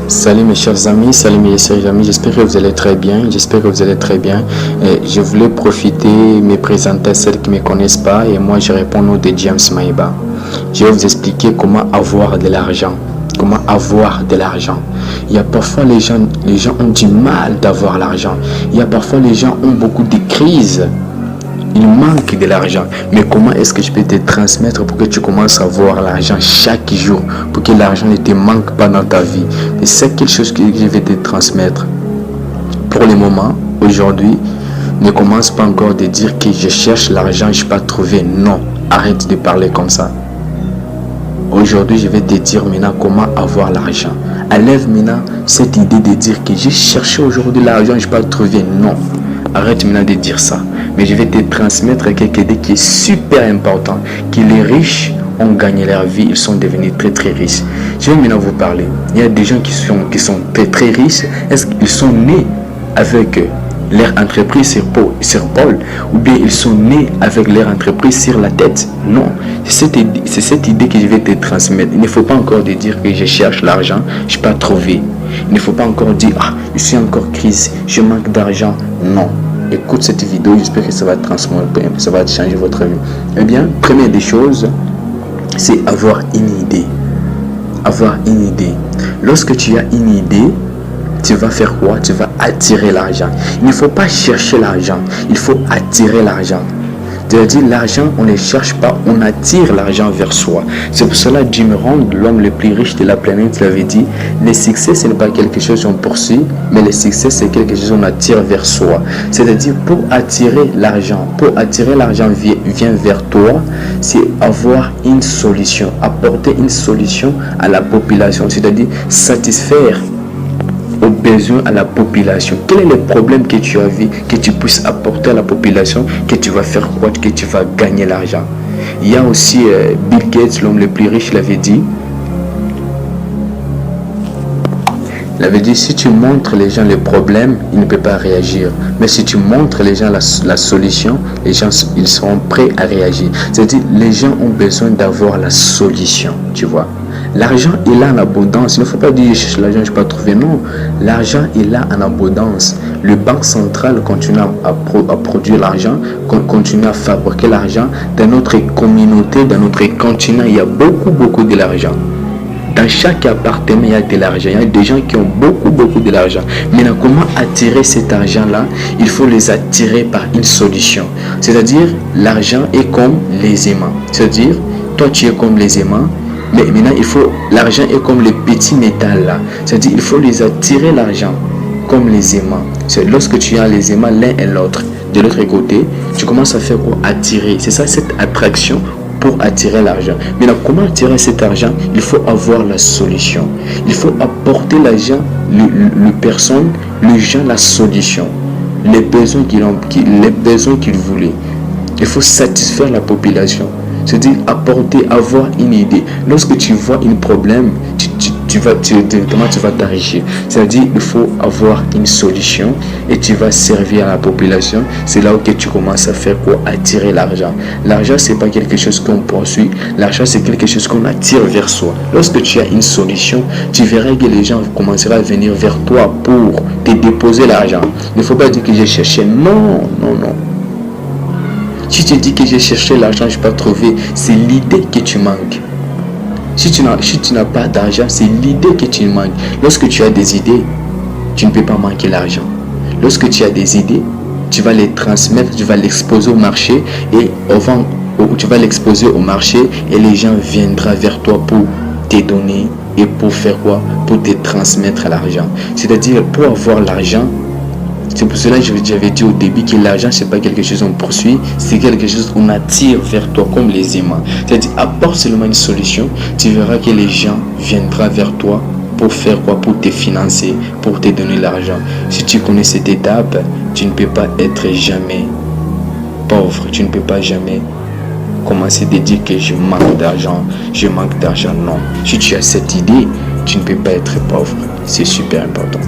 Salut mes chers amis, salut mes chers amis, j'espère que vous allez très bien, je voulais profiter, me présenter à celles qui ne me connaissent pas et moi je réponds au nom de James Maïba. Je vais vous expliquer comment avoir de l'argent. Il y a parfois les gens ont du mal d'avoir l'argent. Il y a parfois les gens ont beaucoup de crises. Il manque de l'argent. Mais comment est-ce que je peux te transmettre pour que tu commences à voir l'argent chaque jour, pour que l'argent ne te manque pas dans ta vie? Et c'est quelque chose que je vais te transmettre. Pour le moment, aujourd'hui, ne commence pas encore de dire que je cherche l'argent, je ne peux pas trouver. Non, arrête de parler comme ça. Aujourd'hui, je vais te dire maintenant comment avoir l'argent. Enlève maintenant cette idée de dire que j'ai cherché aujourd'hui l'argent, je ne peux pas trouver. Non, arrête maintenant de dire ça. Mais je vais te transmettre quelque chose qui est super important, que les riches ont gagné leur vie, ils sont devenus très très riches. Je vais maintenant vous parler. Il y a des gens qui sont très très riches. Est-ce qu'ils sont nés avec leur entreprise sur Paul, ou bien ils sont nés avec leur entreprise sur la tête? Non, c'est cette idée que je vais te transmettre. Il ne faut pas encore te dire que je cherche l'argent, je ne peux pas trouver. Il ne faut pas encore dire je suis encore crise, je manque d'argent. Non. Écoute cette vidéo, j'espère que ça va transformer, ça va changer votre vie. Eh bien, première des choses, c'est avoir une idée. Lorsque tu as une idée, tu vas faire quoi? Tu vas attirer l'argent. Il ne faut pas chercher l'argent, il faut attirer l'argent. C'est-à-dire, l'argent, on ne cherche pas, on attire l'argent vers soi. C'est pour cela que Jim Rohn, l'homme le plus riche de la planète, l'avait dit, le succès, ce n'est pas quelque chose qu'on poursuit, mais le succès, c'est quelque chose qu'on attire vers soi. C'est-à-dire, pour attirer l'argent vient vers toi, c'est avoir une solution, apporter une solution à la population, c'est-à-dire satisfaire aux besoins à la population. Quel est le problème que tu as vu, que tu puisses apporter à la population, que tu vas faire croître, que tu vas gagner l'argent? Il y a aussi Bill Gates, l'homme le plus riche, l'avait dit, si tu montres les gens le problème, ils ne peuvent pas réagir. Mais si tu montres les gens la solution, les gens ils seront prêts à réagir. C'est-à-dire, les gens ont besoin d'avoir la solution, tu vois. L'argent est là en abondance. Il ne faut pas dire je cherche l'argent, je ne peux pas trouver. Non, l'argent est là en abondance. Le banque centrale continue à produire l'argent, continue à fabriquer l'argent. Dans notre communauté, dans notre continent, il y a beaucoup de l'argent. Dans chaque appartement, il y a de l'argent. Il y a des gens qui ont beaucoup de l'argent. Maintenant, comment attirer cet argent-là? Il faut les attirer par une solution. C'est-à-dire, l'argent est comme les aimants. C'est-à-dire, toi, tu es comme les aimants. Mais maintenant, l'argent est comme le petit métal là. C'est-à-dire, il faut les attirer l'argent comme les aimants. C'est lorsque tu as les aimants l'un et l'autre, de l'autre côté, tu commences à faire quoi? Attirer. C'est ça, cette attraction pour attirer l'argent. Maintenant, comment attirer cet argent? Il faut avoir la solution. Il faut apporter l'argent, les gens la solution. Les besoins qu'ils voulaient. Il faut satisfaire la population. C'est-à-dire apporter, avoir une idée. Lorsque tu vois un problème, comment tu vas t'enrichir? C'est-à-dire il faut avoir une solution et tu vas servir à la population. C'est là où tu commences à faire quoi? Attirer l'argent. L'argent, c'est pas quelque chose qu'on poursuit. L'argent, c'est quelque chose qu'on attire vers soi. Lorsque tu as une solution, tu verras que les gens commenceront à venir vers toi pour te déposer l'argent. Il ne faut pas dire que j'ai cherché. Non. Si tu dis que j'ai cherché l'argent, je ne peux pas trouver, c'est l'idée que tu manques. Si tu n'as pas d'argent, c'est l'idée que tu manques. Lorsque tu as des idées, tu ne peux pas manquer l'argent. Lorsque tu as des idées, tu vas les transmettre, tu vas l'exposer au marché et tu vas l'exposer au marché et les gens viendront vers toi pour te donner et pour faire quoi? Pour te transmettre l'argent. C'est-à-dire, pour avoir l'argent, c'est pour cela que j'avais dit au début que l'argent, c'est pas quelque chose qu'on poursuit, c'est quelque chose qu'on attire vers toi comme les aimants. C'est-à-dire, apporte seulement une solution, tu verras que les gens viendront vers toi pour faire quoi? Pour te financer, pour te donner l'argent. Si tu connais cette étape, tu ne peux pas être jamais pauvre, tu ne peux pas jamais commencer à dire que je manque d'argent. Non. Si tu as cette idée, tu ne peux pas être pauvre. C'est super important.